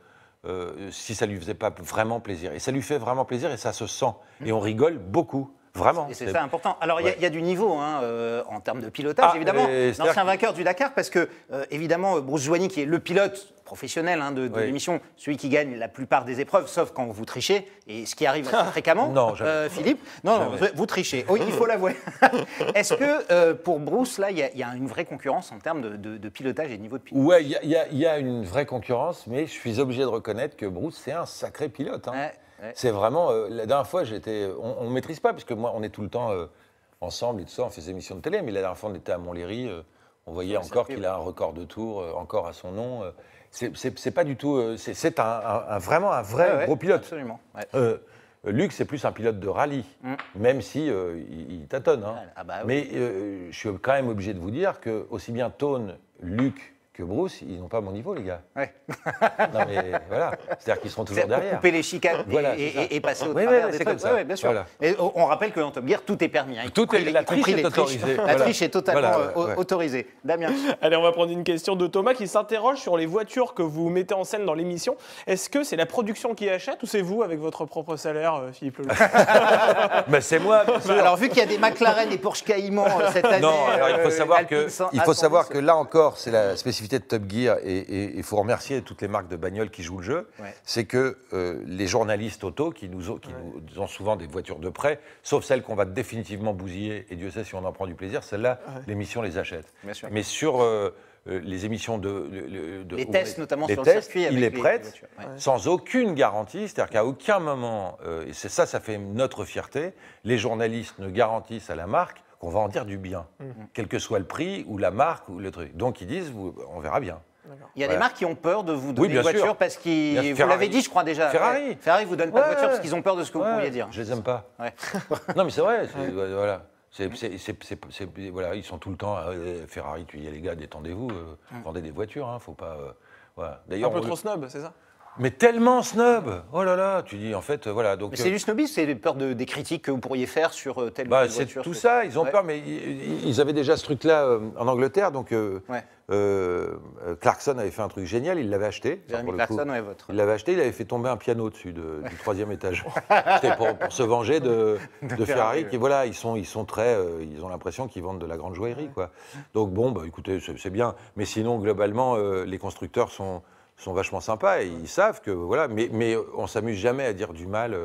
si ça ne lui faisait pas vraiment plaisir. Et ça lui fait vraiment plaisir et ça se sent. Et on rigole beaucoup. Vraiment. Et c'est ça important. Alors, il y a du niveau en termes de pilotage, évidemment. L'ancien vainqueur du Dakar, parce que, évidemment, Bruce Joigny, qui est le pilote professionnel de l'émission, celui qui gagne la plupart des épreuves, sauf quand vous trichez, et ce qui arrive assez fréquemment. Non, jamais. Philippe, non, vous trichez. Oui, il faut l'avouer. Est-ce que, pour Bruce, là, il y a une vraie concurrence en termes de pilotage et de niveau de pilotage? Ouais, il y a une vraie concurrence, mais je suis obligé de reconnaître que Bruce, c'est un sacré pilote. Hein. Ouais. C'est vraiment... la dernière fois, on ne maîtrise pas, parce que moi, on est tout le temps ensemble et tout ça, on fait des émissions de télé, mais la dernière fois, on était à Montlhéry, on voyait encore qu'il a un record de tour, encore à son nom. C'est pas du tout... c'est vraiment un vrai gros pilote. Absolument. Luc, c'est plus un pilote de rallye, même si il tâtonne. Hein. Oui. Mais je suis quand même obligé de vous dire que aussi bien Tone, Luc que Bruce, ils n'ont pas mon niveau, les gars. Ouais. Non, mais voilà. C'est-à-dire qu'ils seront toujours derrière. Couper les chicanes et passer au travers des trucs. comme ça. Ouais, bien sûr. Voilà. Et on rappelle que dans Top Gear, tout est permis. La triche est autorisée. La triche est totalement autorisée. Damien. Allez, on va prendre une question de Thomas qui s'interroge sur les voitures que vous mettez en scène dans l'émission. Est-ce que c'est la production qui achète ou c'est vous avec votre propre salaire, Philippe Lelouch? C'est moi. Alors, vu qu'il y a des McLaren et Porsche Cayman cette année. Non, alors il faut savoir que là encore, c'est la spécificité de Top Gear et il faut remercier toutes les marques de bagnoles qui jouent le jeu. Ouais. C'est que les journalistes auto qui nous ont souvent des voitures de prêt, sauf celles qu'on va définitivement bousiller, et Dieu sait si on en prend du plaisir, celles-là, l'émission les achète. Mais sur les émissions les tests, notamment sur le circuit, il est prête sans aucune garantie, c'est-à-dire qu'à aucun moment, et c'est ça fait notre fierté, les journalistes ne garantissent à la marque qu'on va en dire du bien, quel que soit le prix ou la marque ou le truc. Donc ils disent, on verra bien. Il y a des marques qui ont peur de vous donner une voiture parce qu'ils, vous l'avez dit, je crois déjà. Ferrari vous donne pas de voiture parce qu'ils ont peur de ce que vous pourriez dire. Je les aime pas. Non mais c'est vrai, voilà. Voilà, ils sont tout le temps Ferrari. Tu dis les gars, détendez-vous, vendez des voitures, faut pas. Voilà. D'ailleurs, un peu trop snob, c'est ça? Mais tellement snob. Oh là là, tu dis en fait voilà. Donc c'est du snobisme, c'est peur des critiques que vous pourriez faire sur telle ou telle voiture. C'est tout ça. Ils ont peur, mais ils avaient déjà ce truc-là en Angleterre, donc. Clarkson avait fait un truc génial, il l'avait acheté. Clarkson, il l'avait acheté, il avait fait tomber un piano dessus du 3e étage. C'était pour se venger de Ferrari. Qui, voilà, ils ont l'impression qu'ils vendent de la grande joaillerie, quoi. Donc bon, écoutez, c'est bien. Mais sinon, globalement, les constructeurs sont vachement sympas et ils savent que voilà. Mais on s'amuse jamais à dire du mal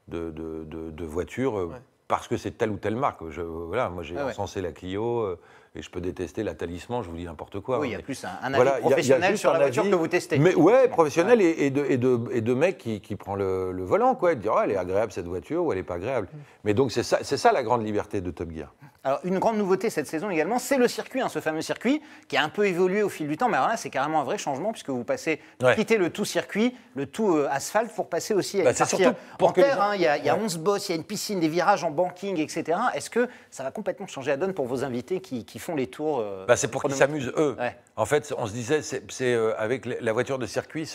de voitures. Parce que c'est telle ou telle marque. Moi, j'ai encensé la Clio et je peux détester la Talisman, je vous dis n'importe quoi. Oui, il y a plus un avis professionnel sur la voiture que vous testez. Mais professionnel et de mec qui prend le volant, quoi, et de dire elle est agréable cette voiture ou elle n'est pas agréable. Mais donc c'est ça la grande liberté de Top Gear. Alors, une grande nouveauté cette saison également, c'est le circuit, ce fameux circuit qui a un peu évolué au fil du temps. Mais alors là, c'est carrément un vrai changement puisque vous passez, quittez le tout circuit, le tout asphalte pour passer aussi à une partie en terre. Il y a 11 bosses, il y a une piscine, des virages en banking, etc. Est-ce que ça va complètement changer la donne pour vos invités qui font les tours c'est pour qu'ils s'amusent eux. Ouais. En fait, on se disait, c'est avec la voiture de circuit,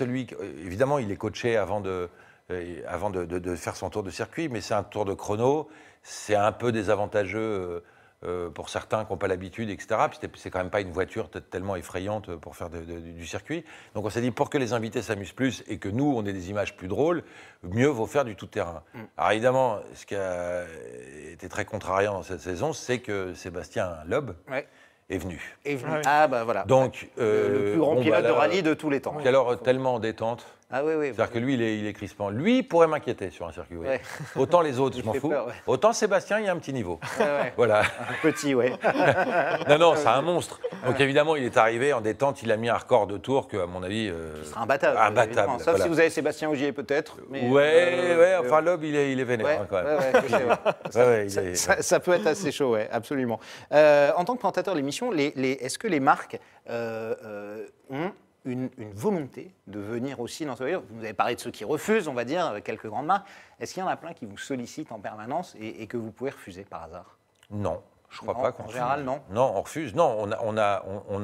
évidemment, il est coaché avant de faire son tour de circuit, mais c'est un tour de chrono, c'est un peu désavantageux pour certains qui n'ont pas l'habitude, etc. Puis c'est quand même pas une voiture tellement effrayante pour faire du circuit. Donc on s'est dit, pour que les invités s'amusent plus et que nous, on ait des images plus drôles, mieux vaut faire du tout-terrain. Alors évidemment, ce qui a été très contrariant dans cette saison, c'est que Sébastien Loeb est venu. Ah bah voilà. Donc, le plus grand pilote de rallye de tous les temps. Puis alors, tellement en détente. Ah oui. C'est-à-dire que lui, il est crispant. Lui, il pourrait m'inquiéter sur un circuit. Ouais. Autant les autres, je m'en fous. Peur, Autant Sébastien, il y a un petit niveau. Voilà. Un petit, Non, c'est un monstre. Donc évidemment, il est arrivé en détente. Il a mis un record de tour que, à mon avis, qui sera imbattable. Sauf si vous avez Sébastien Ogier peut-être. Enfin, Loeb, il est vénère quand même. Ça peut être assez chaud, absolument. En tant que présentateur de l'émission, est-ce que les marques ont une volonté de venir aussi dans ce voyage? Vous avez parlé de ceux qui refusent, on va dire, quelques grandes marques. Est-ce qu'il y en a plein qui vous sollicitent en permanence et que vous pouvez refuser par hasard? Non, je crois pas qu'on refuse. En général, non. Non, on refuse. Non, on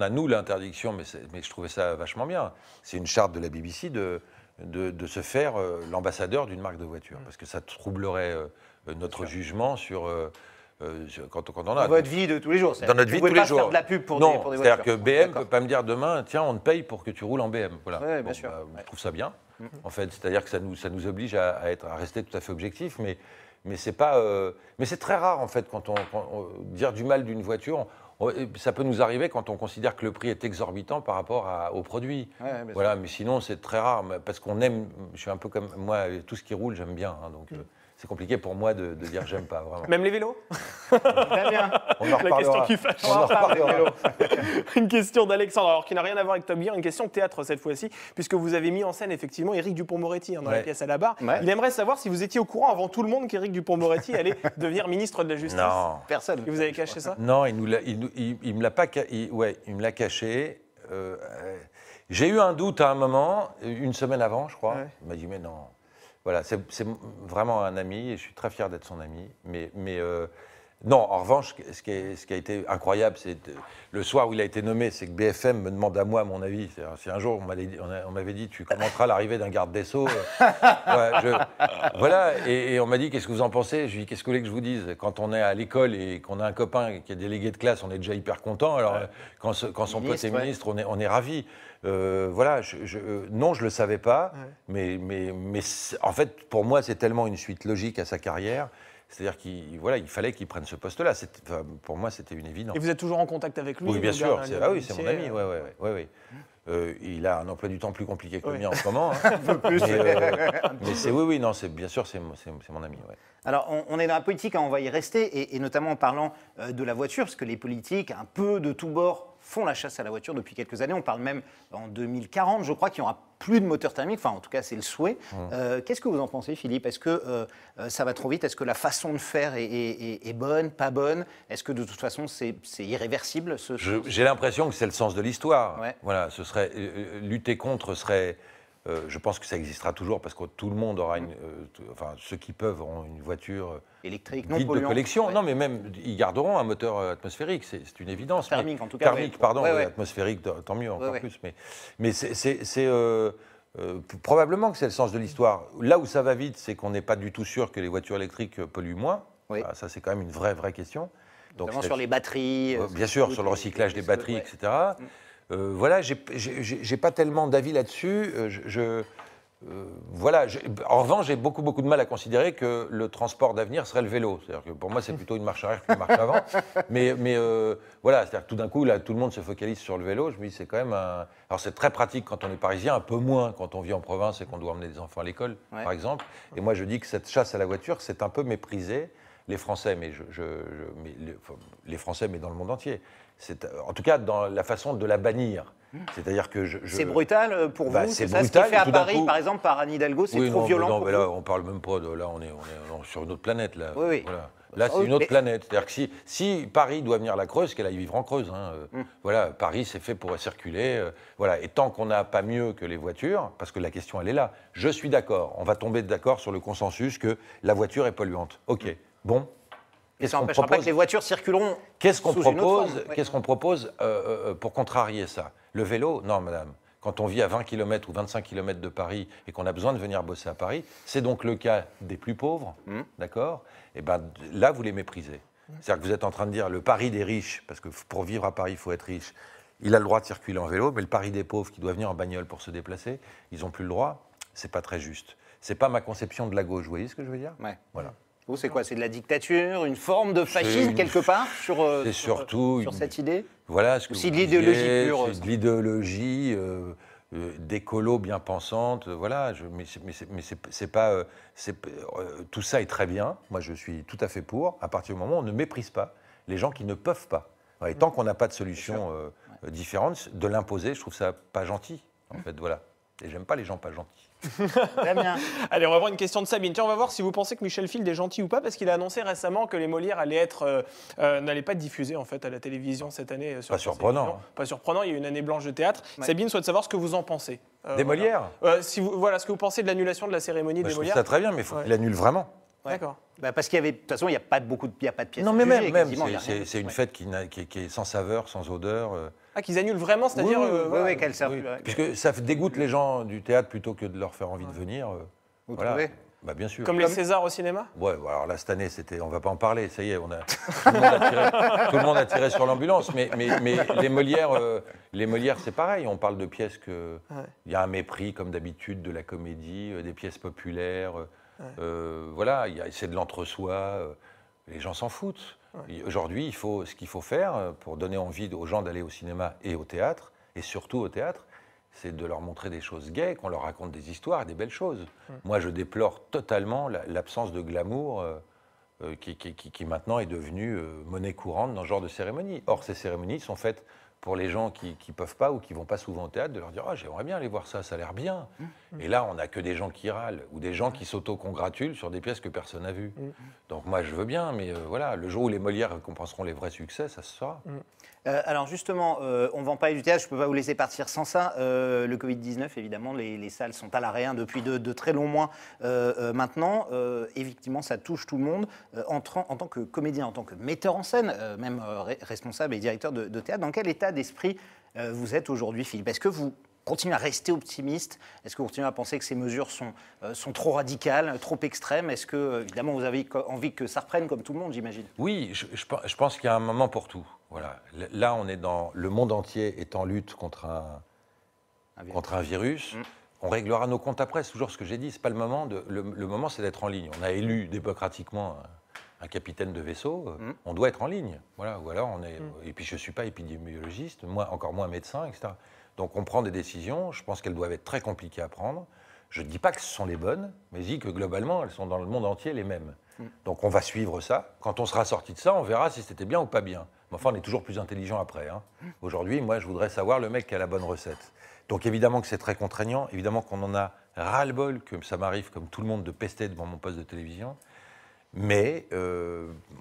a nous l'interdiction, mais je trouvais ça vachement bien. C'est une charte de la BBC de se faire l'ambassadeur d'une marque de voiture, parce que ça troublerait notre jugement sur... quand on a. Dans votre vie de tous les jours. Dans notre vie de tous les jours. Faire de la pub pour des voitures. C'est-à-dire que BM ne peut pas me dire demain, tiens, on te paye pour que tu roules en BM. Voilà. Ouais, bien sûr. Je trouve ça bien. En fait, c'est-à-dire que ça nous oblige à rester tout à fait objectif, mais c'est pas. Mais c'est très rare en fait quand on dire du mal d'une voiture. Ça peut nous arriver quand on considère que le prix est exorbitant par rapport au produit. Voilà, mais sinon c'est très rare parce qu'on aime. Je suis un peu comme moi, tout ce qui roule, j'aime bien. Donc. C'est compliqué pour moi de dire j'aime pas, vraiment. Même les vélos? Très bien. On en reparlera. La question qui fâche. On en reparlera. Une question d'Alexandre, alors qui n'a rien à voir avec Top Gear, une question de théâtre cette fois-ci, puisque vous avez mis en scène effectivement Éric Dupond-Moretti dans la pièce à la barre. Il aimerait savoir si vous étiez au courant avant tout le monde qu'Éric Dupond-Moretti allait devenir ministre de la Justice. Non. Personne. Et vous avez caché ça? Non, il me l'a pas. Il me l'a caché. J'ai eu un doute à un moment, une semaine avant, je crois. Il m'a dit mais non. Voilà, c'est vraiment un ami et je suis très fier d'être son ami. Mais non, en revanche, ce qui a été incroyable, c'est le soir où il a été nommé, c'est que BFM me demande à moi mon avis. Si un jour on m'avait dit tu commenteras l'arrivée d'un garde des Sceaux, voilà, et on m'a dit qu'est-ce que vous en pensez? Je lui ai dit qu'est-ce que vous voulez que je vous dise? Quand on est à l'école et qu'on a un copain qui est délégué de classe, on est déjà hyper content. Alors quand son pote est ministre, on est ravis. Voilà, non, je le savais pas, mais en fait, pour moi, c'est tellement une suite logique à sa carrière. C'est-à-dire qu'il fallait qu'il prenne ce poste-là. Pour moi, c'était une évidence. Et vous êtes toujours en contact avec lui? Oui, bien sûr. C'est mon ami. Oui. Il a un emploi du temps plus compliqué que le mien en ce moment. Un peu plus. Mais non, bien sûr, c'est mon ami. Ouais. Alors, on est dans la politique, on va y rester, et notamment en parlant de la voiture, parce que les politiques, un peu de tous bords, font la chasse à la voiture depuis quelques années. On parle même en 2040, je crois, qu'il n'y aura plus de moteur thermique. Enfin, en tout cas, c'est le souhait. Qu'est-ce que vous en pensez, Philippe? Est-ce que ça va trop vite? Est-ce que la façon de faire est bonne, pas bonne? Est-ce que de toute façon, c'est irréversible J'ai l'impression que c'est le sens de l'histoire. Ouais. Voilà, lutter contre serait... je pense que ça existera toujours parce que tout le monde aura ceux qui peuvent auront une voiture électrique, non polluante, de collection. Ouais. Non, mais même ils garderont un moteur atmosphérique, c'est une évidence. Thermique en tout cas. Thermique, pardon, atmosphérique, tant mieux, encore plus. Mais c'est probablement que c'est le sens de l'histoire. Là où ça va vite, c'est qu'on n'est pas du tout sûr que les voitures électriques polluent moins. Oui. Ça, c'est quand même une vraie question. Donc, sur les batteries. Bien sûr, sur le recyclage des batteries, etc. Voilà, j'ai pas tellement d'avis là-dessus. Voilà. En revanche, j'ai beaucoup de mal à considérer que le transport d'avenir serait le vélo. C'est-à-dire que pour moi, c'est plutôt une marche arrière qu'une marche avant. Mais voilà, c'est-à-dire que tout d'un coup, là, tout le monde se focalise sur le vélo. Je me dis, c'est quand même un... Alors, c'est très pratique quand on est parisien, un peu moins quand on vit en province et qu'on doit emmener des enfants à l'école, par exemple. Et moi, je dis que cette chasse à la voiture, c'est un peu méprisé. Les Français, les Français, mais dans le monde entier. En tout cas, dans la façon de la bannir. C'est-à-dire que c'est brutal pour vous. C'est brutal. Ce qui est fait à Paris, par exemple, par Anne Hidalgo, c'est trop violent. Non, mais là, on parle même pas de. Là, on est sur une autre planète. Là. Oui. Voilà. Là, c'est une autre planète. C'est-à-dire que si Paris doit venir à la Creuse, qu'elle aille vivre en Creuse. Hein. Voilà, Paris, c'est fait pour circuler. Voilà. Et tant qu'on n'a pas mieux que les voitures, parce que la question, elle est là, je suis d'accord. On va tomber d'accord sur le consensus que la voiture est polluante. OK, bon. Ça n'empêchera pas que les voitures circuleront. Qu'est-ce qu'on propose pour contrarier ça? Le vélo? Non, madame. Quand on vit à 20 km ou 25 km de Paris et qu'on a besoin de venir bosser à Paris, c'est donc le cas des plus pauvres, d'accord? Et bien là, vous les méprisez. C'est-à-dire que vous êtes en train de dire le Paris des riches, parce que pour vivre à Paris, il faut être riche, il a le droit de circuler en vélo, mais le Paris des pauvres qui doit venir en bagnole pour se déplacer, ils n'ont plus le droit. C'est pas très juste. C'est pas ma conception de la gauche, vous voyez ce que je veux dire? Ouais. Voilà. Vous, c'est quoi? C'est de la dictature, une forme de fascisme quelque part sur cette idée? Voilà, c'est de l'idéologie pure. C'est de l'idéologie d'écolo bien pensante. Voilà, mais c'est pas. Tout ça est très bien. Moi, je suis tout à fait pour. À partir du moment où on ne méprise pas les gens qui ne peuvent pas. Et tant qu'on n'a pas de solution différente, de l'imposer, je trouve ça pas gentil. En fait, voilà. Et j'aime pas les gens pas gentils. Très bien. Allez, on va voir une question de Sabine. Tiens, on va voir si vous pensez que Michel Field est gentil ou pas, parce qu'il a annoncé récemment que les Molières n'allaient pas être diffusés en fait à la télévision cette année. Pas surprenant. Pas surprenant. Il y a eu une année blanche de théâtre. Ouais. Sabine souhaite savoir ce que vous en pensez. Des Molières. Voilà, ce que vous pensez de l'annulation de la cérémonie des Molières. Je trouve ça très bien, mais il faut qu'il annule vraiment. Ouais. D'accord. Parce qu'il y avait, de toute façon, il n'y a pas de pièces. Non, mais même c'est une fête qui est sans saveur, sans odeur. Ah, qu'ils annulent vraiment, c'est-à-dire oui, qu'elle sert plus. Puisque ça dégoûte les gens du théâtre plutôt que de leur faire envie de venir. Vous trouvez? Bah, bien sûr. Comme les Césars au cinéma? Ouais, alors là, cette année, on ne va pas en parler, ça y est, tout le monde a tiré sur l'ambulance. Mais les Molières, c'est pareil, on parle de pièces que. Il y a un mépris, comme d'habitude, de la comédie, des pièces populaires. Voilà, c'est de l'entre-soi, les gens s'en foutent. Aujourd'hui, ce qu'il faut faire pour donner envie aux gens d'aller au cinéma et au théâtre, et surtout au théâtre, c'est de leur montrer des choses gaies, qu'on leur raconte des histoires, des belles choses. Moi, je déplore totalement l'absence de glamour qui maintenant est devenue monnaie courante dans ce genre de cérémonie. Or, ces cérémonies sont faites pour les gens qui ne peuvent pas ou qui ne vont pas souvent au théâtre, de leur dire « Ah, j'aimerais bien aller voir ça, ça a l'air bien ». Et là, on n'a que des gens qui râlent ou des gens qui s'auto-congratulent sur des pièces que personne n'a vues. Donc moi, je veux bien, mais voilà, le jour où les Molières récompenseront les vrais succès, ça se saura. Alors justement, on ne vend pas du théâtre, je ne peux pas vous laisser partir sans ça. Le Covid-19, évidemment, les salles sont à l'arrêt depuis de très longs mois maintenant. Effectivement, ça touche tout le monde. En tant que comédien, en tant que metteur en scène, même responsable et directeur de théâtre, dans quel état d'esprit vous êtes aujourd'hui, Philippe? Est-ce que vous continuez à rester optimiste? Est-ce que vous continuez à penser que ces mesures sont trop radicales, trop extrêmes? Est-ce que, évidemment, vous avez envie que ça reprenne comme tout le monde, j'imagine? Oui, je pense qu'il y a un moment pour tout. Voilà. Là, on est dans le monde entier est en lutte contre un virus. On réglera nos comptes après. C'est toujours ce que j'ai dit. C'est pas le moment. Le moment, c'est d'être en ligne. On a élu démocratiquement un capitaine de vaisseau. On doit être en ligne. Voilà. Ou alors on est. Et puis je suis pas épidémiologiste, encore moins médecin, etc. Donc on prend des décisions. Je pense qu'elles doivent être très compliquées à prendre. Je ne dis pas que ce sont les bonnes, mais je dis que globalement, elles sont dans le monde entier les mêmes. Donc on va suivre ça. Quand on sera sorti de ça, on verra si c'était bien ou pas bien. Mais enfin, on est toujours plus intelligent après. Aujourd'hui, moi, je voudrais savoir le mec qui a la bonne recette. Donc évidemment que c'est très contraignant. Évidemment qu'on en a ras-le-bol, que ça m'arrive, comme tout le monde, de pester devant mon poste de télévision. Mais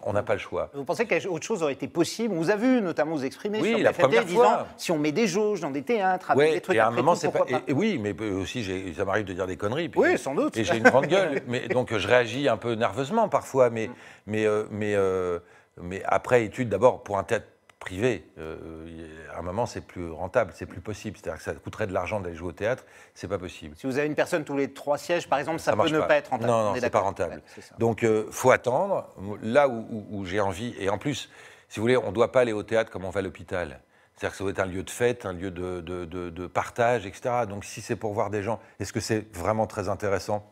on n'a pas le choix. Vous pensez qu'autre chose aurait été possible? On vous a vu notamment vous exprimer sur la première disant si on met des jauges dans des théâtres, avec des trucs et à un moment, c'est pas. Oui, mais aussi, ça m'arrive de dire des conneries. Oui, sans doute. Et j'ai une grande gueule. Donc je réagis un peu nerveusement parfois. Mais après étude, d'abord, pour un théâtre privé, à un moment, c'est plus rentable, c'est plus possible. C'est-à-dire que ça coûterait de l'argent d'aller jouer au théâtre, c'est pas possible. Si vous avez une personne tous les 3 sièges, par exemple, ça peut ne pas être rentable. Non, c'est pas rentable. Ouais, donc, faut attendre. Là où j'ai envie, et en plus, si vous voulez, on ne doit pas aller au théâtre comme on va à l'hôpital. C'est-à-dire que ça doit être un lieu de fête, un lieu de partage, etc. Donc, si c'est pour voir des gens, est-ce que c'est vraiment très intéressant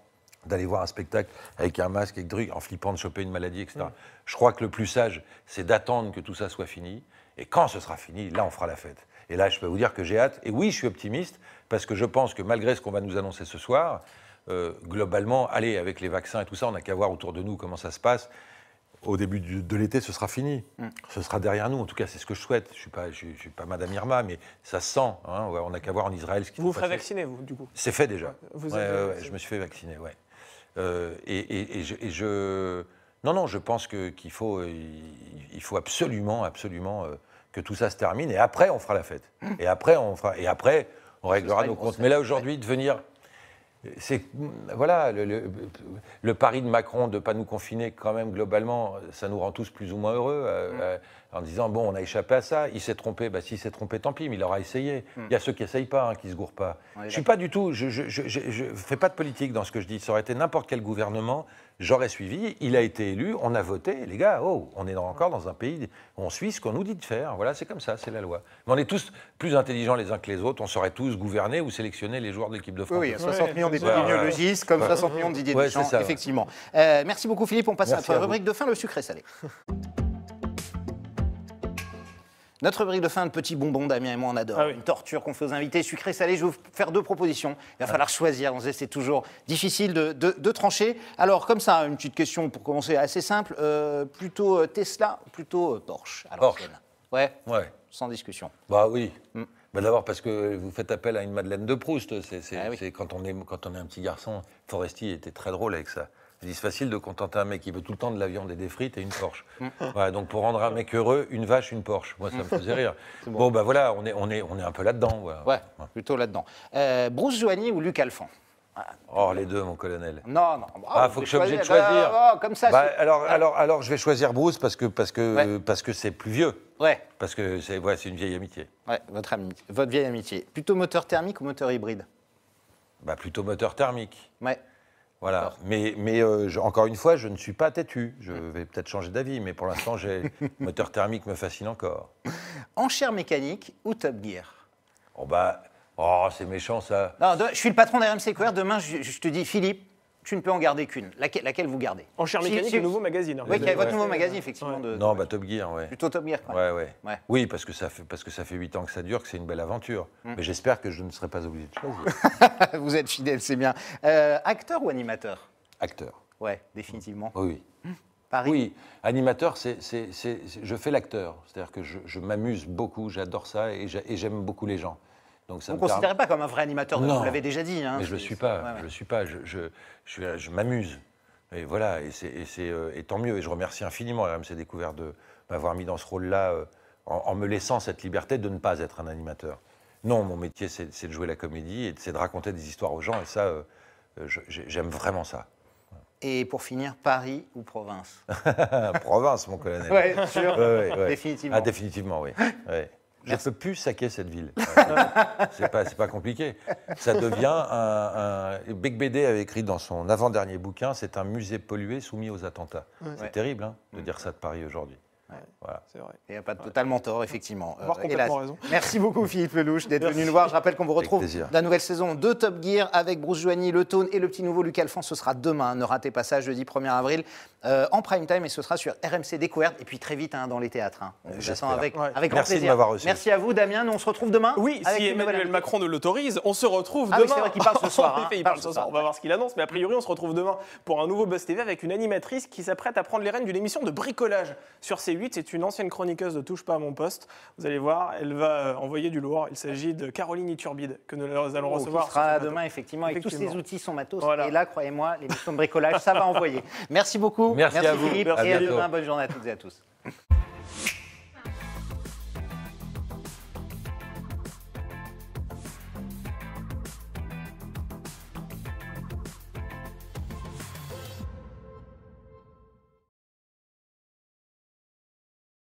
d'aller voir un spectacle avec un masque, avec trucs, en flippant de choper une maladie, etc. Je crois que le plus sage, c'est d'attendre que tout ça soit fini. Et quand ce sera fini, là, on fera la fête. Et là, je peux vous dire que j'ai hâte. Et oui, je suis optimiste, parce que je pense que malgré ce qu'on va nous annoncer ce soir, globalement, allez, avec les vaccins et tout ça, on n'a qu'à voir autour de nous comment ça se passe. Au début de l'été, ce sera fini. Ce sera derrière nous. En tout cas, c'est ce que je souhaite. Je suis pas Madame Irma, mais ça se sent. On n'a qu'à voir en Israël ce qui se passe. Vous ferez vacciner, vous, du coup? C'est fait déjà. Je me suis fait vacciner, ouais. Non, je pense qu'il faut, il faut absolument que tout ça se termine. Et après, on fera la fête. Et après, on réglera nos comptes. Mais là, aujourd'hui, de venir... C'est voilà le pari de Macron de ne pas nous confiner quand même globalement, ça nous rend tous plus ou moins heureux en disant bon on a échappé à ça, il s'est trompé, s'il s'est trompé tant pis, mais il aura essayé. Il y a ceux qui n'essayent pas, qui ne se gourrent pas. Je suis pas du tout, je fais pas de politique dans ce que je dis. Ça aurait été n'importe quel gouvernement, j'aurais suivi. Il a été élu, on a voté, les gars. Oh, on est encore dans un pays où on suit ce qu'on nous dit de faire. Voilà, c'est comme ça, c'est la loi. Mais on est tous plus intelligents les uns que les autres. On saurait tous gouverner ou sélectionner les joueurs de l'équipe de France. Oui, 60 millions d'épidémiologistes, comme 60 millions de Didier Deschamps, ça, effectivement. Merci beaucoup Philippe, on passe à notre rubrique de fin, le sucré salé. Notre rubrique de fin, de petits bonbons, Damien et moi on adore. Une torture qu'on fait aux invités, sucré salé. Je vais vous faire 2 propositions. Il va falloir choisir. On sait, c'est toujours difficile de trancher. Alors comme ça, une petite question pour commencer assez simple. Plutôt Tesla ou plutôt Porsche à l'ancienne? Ouais. Sans discussion. Bah oui. D'abord parce que vous faites appel à une Madeleine de Proust. C'est quand on est un petit garçon. Forestier était très drôle avec ça. C'est facile de contenter un mec qui veut tout le temps de la viande et des frites et une Porsche. Voilà, donc pour rendre un mec heureux, une vache, une Porsche. Moi, ça me faisait rire. Bon, voilà, on est un peu là-dedans. Voilà. Ouais, plutôt là-dedans. Bruce Joigny ou Luc Alphand? Oh, les deux, mon colonel. Non. Faut que je sois obligé de choisir. Comme ça. Alors, je vais choisir Bruce parce que c'est plus vieux. Ouais. Parce que c'est une vieille amitié. Ouais, votre vieille amitié. Plutôt moteur thermique ou moteur hybride? Plutôt moteur thermique. Ouais. Voilà, mais encore une fois, je ne suis pas têtu. Je vais peut-être changer d'avis, mais pour l'instant, le moteur thermique me fascine encore. Enchère mécanique ou Top Gear? C'est méchant ça. Non, je suis le patron d'RMC Couvert. Demain, je te dis, Philippe, tu ne peux en garder qu'une. Laquelle vous gardez? Enchère mécanique, le nouveau magazine. Oui, votre nouveau magazine, effectivement. Non, Top Gear, ouais. Plutôt Top Gear, quoi. Ouais. Oui, parce que ça fait 8 ans que ça dure, que c'est une belle aventure. Mais j'espère que je ne serai pas obligé de choisir. Vous êtes fidèle, c'est bien. Acteur ou animateur? Acteur. Ouais, définitivement. Oui. Paris. Oui, animateur, je fais l'acteur. C'est-à-dire que je m'amuse beaucoup, j'adore ça et j'aime beaucoup les gens. Donc ça vous ne me considérez pas comme un vrai animateur, vous l'avez déjà dit. Hein, mais je ne le suis pas, je m'amuse. Et voilà, et tant mieux. Et je remercie infiniment RMC Découvert de m'avoir mis dans ce rôle-là en me laissant cette liberté de ne pas être un animateur. Non, mon métier, c'est de jouer la comédie et c'est de raconter des histoires aux gens. Et ça, j'aime vraiment ça. Et pour finir, Paris ou province? Province, mon colonel. Oui, sûr. Définitivement. Définitivement, oui. Je ne peux plus saquer cette ville. C'est pas compliqué. Ça devient Bec BD avait écrit dans son avant-dernier bouquin, c'est un musée pollué soumis aux attentats. C'est terrible de dire ça de Paris aujourd'hui. Voilà. C'est vrai. Il n'y a pas totalement tort, effectivement. Complètement raison. Merci beaucoup, Philippe Lelouch, d'être venu nous voir. Je rappelle qu'on vous retrouve dans la nouvelle saison de Top Gear avec Bruce Joigny, Le Tone et le petit nouveau Luc Alphand. Ce sera demain. Ne ratez pas ça, jeudi 1er avril, en prime time. Et ce sera sur RMC Découverte. Et puis très vite dans les théâtres. On vous attend avec grand plaisir. Merci de m'avoir reçu. Merci à vous, Damien. Nous, on se retrouve demain. Oui, si Emmanuel Macron nous l'autorise, on se retrouve demain. Oui, c'est vrai qu'il parle ce soir. Il parle ce soir. On va voir ce qu'il annonce. Mais a priori, on se retrouve demain pour un nouveau Buzz TV avec une animatrice qui s'apprête à prendre les rênes d'une émission de bricolage sur C8. C'est une ancienne chroniqueuse de Touche pas à mon poste. Vous allez voir, elle va envoyer du lourd. Il s'agit de Caroline Iturbide que nous allons recevoir. Qui sera demain, effectivement, avec tous ces outils, son matos. Voilà. Et là, croyez-moi, l'émission de bricolage, ça va envoyer. Merci beaucoup. Merci à vous. Philippe. Et à demain. Bonne journée à toutes et à tous.